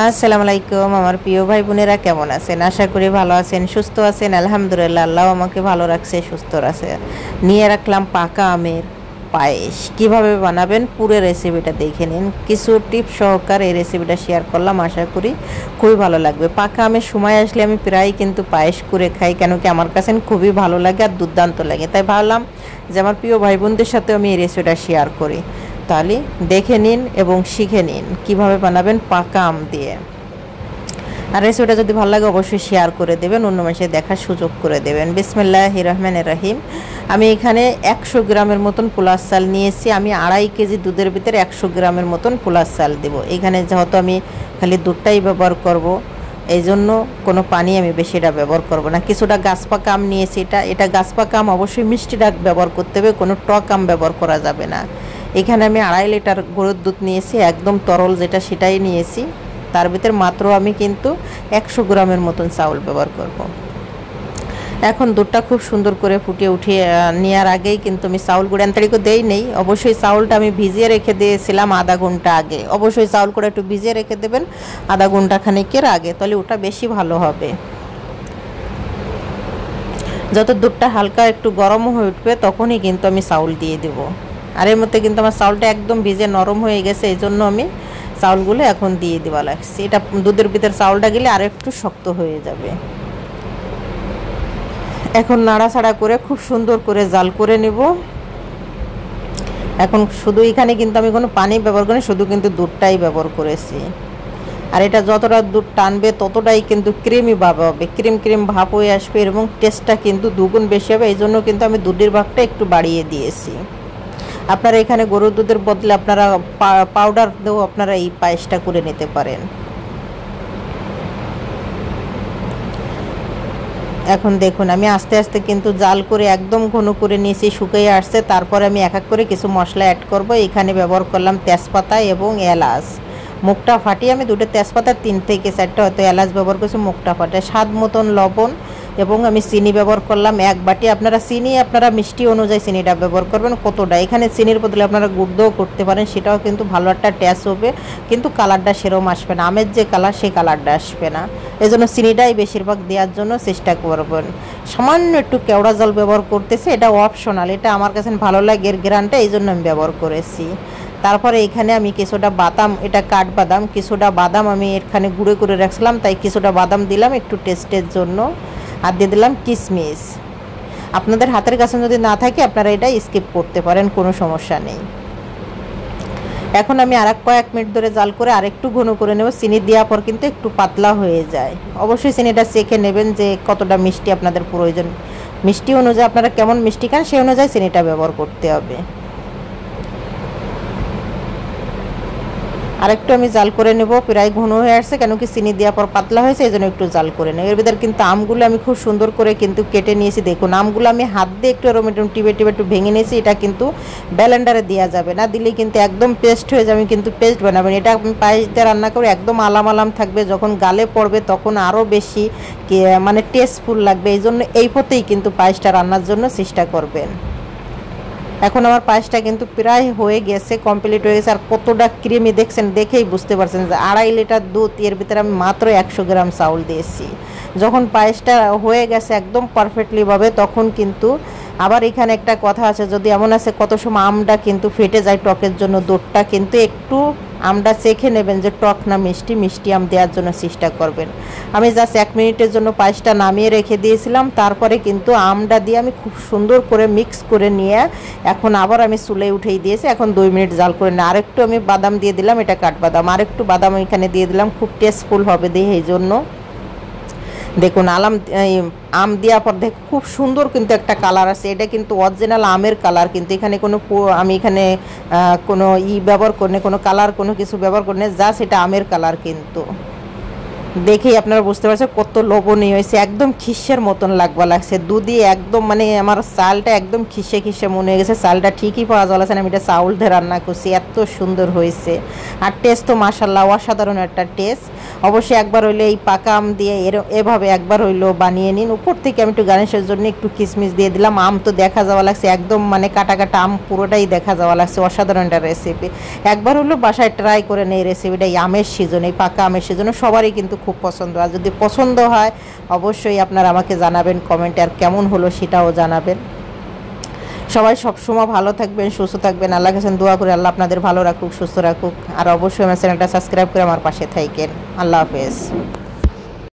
আসসালামু আলাইকুম আমার প্রিয় ভাই বোনেরা, কেমন আছেন? আশা করি ভালো আছেন, সুস্থ আছেন। আলহামদুলিল্লাহ, আল্লাহ আমাকে ভালো রাখছে, সুস্থ রাখছে। নিয়ে রাখলাম পাকা আমের পায়েস। কিভাবে বানাবেন পুরো রেসিপিটা দেখে নিন। কিছু টিপ সহকারে এই রেসিপিটা শেয়ার করলাম, আশা করি খুবই ভালো লাগবে। পাকা আমের সময় আসলে আমি প্রায় কিন্তু পায়েস করে খাই, কেন কি আমার কাছে খুবই ভালো লাগে আর দুর্দান্ত লাগে। তাই ভাবলাম যে আমার প্রিয় ভাই বোনদের সাথে আমি এই রেসিপিটা শেয়ার করি। তাহলে দেখে নিন এবং শিখে নিন কিভাবে বানাবেন পাকা আম দিয়ে। আর রেসিপিটা যদি ভালো লাগে অবশ্যই শেয়ার করে দেবেন, অন্য মানুষের দেখার সুযোগ করে দেবেন। বিসমিল্লাহির রহমানির রহিম। আমি এখানে 100 গ্রামের মতন পোলার চাল নিয়েছি। আমি 2.5 কেজি দুধের ভিতরে 100 গ্রামের মতন পোলার চাল দেবো। এখানে যেহেতু আমি খালি দুধটাই ব্যবহার করব, এই জন্য কোনো পানি আমি বেশিটা ব্যবহার করব না। কিছুটা গাছপাকা আম নিয়েছি। এটা গাছপাকা আম, অবশ্যই মিষ্টি ডাক ব্যবহার করতে হবে, কোনো টক আম ব্যবহার করা যাবে না। এখানে আমি 2.5 লিটার গরুর দুধ নিয়েছি, একদম তরল যেটা সেটাই নিয়েছি। তার ভিতরে মাত্র আমি কিন্তু 100 গ্রামের মতন চাউল ব্যবহার করব। এখন দুধটা খুব সুন্দর করে ফুটিয়ে উঠিয়ে নেওয়ার আগেই কিন্তু আমি চাউল গুঁড়ো আন্তরিকও দেই নেই। অবশ্যই চাউলটা আমি ভিজিয়ে রেখে দিয়েছিলাম আধা ঘন্টা আগে। অবশ্যই চাউল করে একটু ভিজিয়ে রেখে দেবেন আধা ঘন্টা খানিকের আগে, তাহলে ওটা বেশি ভালো হবে। যত দুধটা হালকা একটু গরম হয়ে উঠবে তখনই কিন্তু আমি চাউল দিয়ে দেব। আর এর মধ্যে কিন্তু আমার চাউলটা একদম ভিজে নরম হয়ে গেছে, এই জন্য আমি চাউলগুলো এখন দিয়ে দেওয়া লাগছে। এটা দুধের ভিতর চাউলটা গেলে আর একটু শক্ত হয়ে যাবে। এখন নাড়াচাড়া করে খুব সুন্দর করে জাল করে নেব। এখন শুধু এখানে কিন্তু আমি কোনো পানি ব্যবহার করিনি, শুধু কিন্তু দুধটাই ব্যবহার করেছি। আর এটা যতটা দুধ টানবে ততটাই কিন্তু ক্রিমি ভাব হবে, ক্রিম ভাব হয়ে আসবে এবং টেস্টটা কিন্তু দুগুণ বেশি হবে। এই জন্য কিন্তু আমি দুধের ভাগটা একটু বাড়িয়ে দিয়েছি। আপনারা এখানে গরুর দুধের বদলে আপনারা পাউডার দিয়েও আপনারা এই পায়েসটা করে নিতে পারেন। এখন দেখুন আমি আস্তে আস্তে কিন্তু জাল করে একদম ঘন করে নিয়েছি, শুকিয়ে আসছে। তারপরে আমি এক এক করে কিছু মশলা অ্যাড করব। এখানে ব্যবহার করলাম তেজপাতা এবং এলাচ। মুখটা ফাটিয়ে আমি 2টা তেজপাতা 3 থেকে 4টা হয়তো এলাচ ব্যবহার করছি, মুখটা ফাটে। স্বাদ মতন লবণ এবং আমি চিনি ব্যবহার করলাম 1 বাটি। আপনারা চিনি আপনারা মিষ্টি অনুযায়ী চিনিটা ব্যবহার করবেন কতটা। এখানে চিনির বদলে আপনারা গুড় দিয়েও করতে পারেন, সেটাও কিন্তু ভালো একটা টেস্ট হবে, কিন্তু কালারটা সেরকম আসবে না। আমের যে কালার সেই কালারটা আসবে না। এই জন্য চিনিটাই বেশিরভাগ দেওয়ার জন্য চেষ্টা করবেন। সামান্য একটু কেওড়া জল ব্যবহার করতেছি, এটা অপশনাল, এটা আমার কাছে ভালো লাগে এর গ্রানটা, এই জন্য আমি ব্যবহার করেছি। তারপরে এখানে আমি কিছুটা বাদাম, এটা কাঠবাদাম, কিছুটা বাদাম আমি এখানে গুঁড়ো করে রাখছিলাম, তাই কিছুটা বাদাম দিলাম একটু টেস্টের জন্য। আর দিয়ে দিলাম কিশমিশ। আপনাদের হাতের কাছে যদি না থাকে আপনারা এটা স্কিপ করতে পারেন, কোনো সমস্যা নেই। এখন আমি আর কয়েক মিনিট ধরে জাল করে আরেকটু ঘন করে নেব। চিনি দেওয়ার পর কিন্তু একটু পাতলা হয়ে যায়। অবশ্যই চিনিটা চেখে নেবেন যে কতটা মিষ্টি আপনাদের প্রয়োজন। মিষ্টি অনুযায়ী আপনারা কেমন মিষ্টি খান সেই অনুযায়ী চিনিটা ব্যবহার করতে হবে। আরেকটু আমি জাল করে নেব, প্রায় ঘন হয়ে আসছে, কেন কি চিনি দেওয়ার পর পাতলা হয়েছে, এই জন্য একটু জাল করে নেব। এর ভিতরে কিন্তু আমগুলো আমি খুব সুন্দর করে কিন্তু কেটে নিয়েছি। দেখুন আমগুলো আমি হাত দিয়ে একটু এরকম টিপে একটু ভেঙে নিয়েছি। এটা কিন্তু ব্লেন্ডারে দেওয়া যাবে না, দিলে কিন্তু একদম পেস্ট হয়ে যাবে, কিন্তু পেস্ট বানাবেন। এটা আমি পায়েস দিয়ে রান্না করে একদম আলাম আলাম থাকবে, যখন গালে পড়বে তখন আরও বেশি মানে টেস্টফুল লাগবে। এই জন্য এই পথেই কিন্তু পায়েসটা রান্নার জন্য চেষ্টা করবেন। এখন আমার পায়েসটা কিন্তু প্রায় হয়ে গেছে, কমপ্লিট হয়ে গেছে। আর কতটা ক্রিমি দেখছেন, দেখেই বুঝতে পারছেন যে 2.5 লিটার দুধ, এর ভিতরে আমি মাত্র 100 গ্রাম চাউল দিয়েছি। যখন পায়েসটা হয়ে গেছে একদম পারফেক্টলিভাবে, তখন কিন্তু আবার এখানে একটা কথা আছে, যদি এমন আছে কত সময় আমটা কিন্তু ফেটে যায় টকের জন্য, দুধটা কিন্তু একটু আমটা চেখে নেবেন যে টক না মিষ্টি, মিষ্টি আম দেওয়ার জন্য চেষ্টা করবেন। আমি জাস্ট 1 মিনিটের জন্য পায়েসটা নামিয়ে রেখে দিয়েছিলাম। তারপরে কিন্তু আমটা দিয়ে আমি খুব সুন্দর করে মিক্স করে নিয়ে এখন আবার আমি চুলে উঠেই দিয়েছি। এখন 2 মিনিট জাল করে নিয়ে আরেকটু আমি বাদাম দিয়ে দিলাম, এটা কাঠবাদাম, আরেকটু বাদাম এখানে দিয়ে দিলাম, খুব টেস্টফুল হবে দিয়ে। এই জন্য দেখুন আম দেওয়ার পর দেখ খুব সুন্দর কিন্তু একটা কালার আছে। এটা কিন্তু অরিজিনাল আমের কালার, কিন্তু এখানে কোনো আমি এখানে কোনো ব্যবহার করি না, কোনো কালার কোনো কিছু ব্যবহার করি না, জাস্ট এটা আমের কালার। কিন্তু দেখেই আপনারা বুঝতে পারছেন কত লোভনীয় হয়েছে, একদম খিসের মতন লাগবা লাগছে, দুধই একদম মানে আমার চালটা একদম খিসে খিসে মনে হয়ে গেছে। চালটা ঠিকই পাওয়া যাচ্ছে না, আমি এটা চাউল দিয়ে রান্না করছি, এত সুন্দর হয়েছে। আর টেস্ট তো মাশাল্লাহ অসাধারণ একটা টেস্ট। অবশ্যই একবার হইলে এই পাকা আম দিয়ে এভাবে একবার হইলো বানিয়ে নিন। উপর থেকে আমি একটু গার্নিশের জন্য একটু কিশমিশ দিয়ে দিলাম। আম তো দেখা যাওয়া লাগছে একদম মানে কাটা কাটা আম পুরোটাই দেখা যাওয়া লাগছে, অসাধারণ একটা রেসিপি। একবার হলো বাসায় ট্রাই করে নেই রেসিপিটা, এই আমের সিজন, এই পাকা আমের সিজনে সবারই কিন্তু খুব পছন্দ। আর যদি পছন্দ হয় অবশ্যই আপনারা আমাকে জানাবেন কমেন্টে, আর কেমন হলো সেটাও জানাবেন। সবাই সবসময় ভালো থাকবেন, সুস্থ থাকবেন। আল্লাহ কাছে দোয়া করে আল্লাহ আপনাদের ভালো রাখুক, সুস্থ রাখুক। আর অবশ্যই আমার চ্যানেলটা সাবস্ক্রাইব করে আমার পাশে থাকেন। আল্লাহ হাফেজ।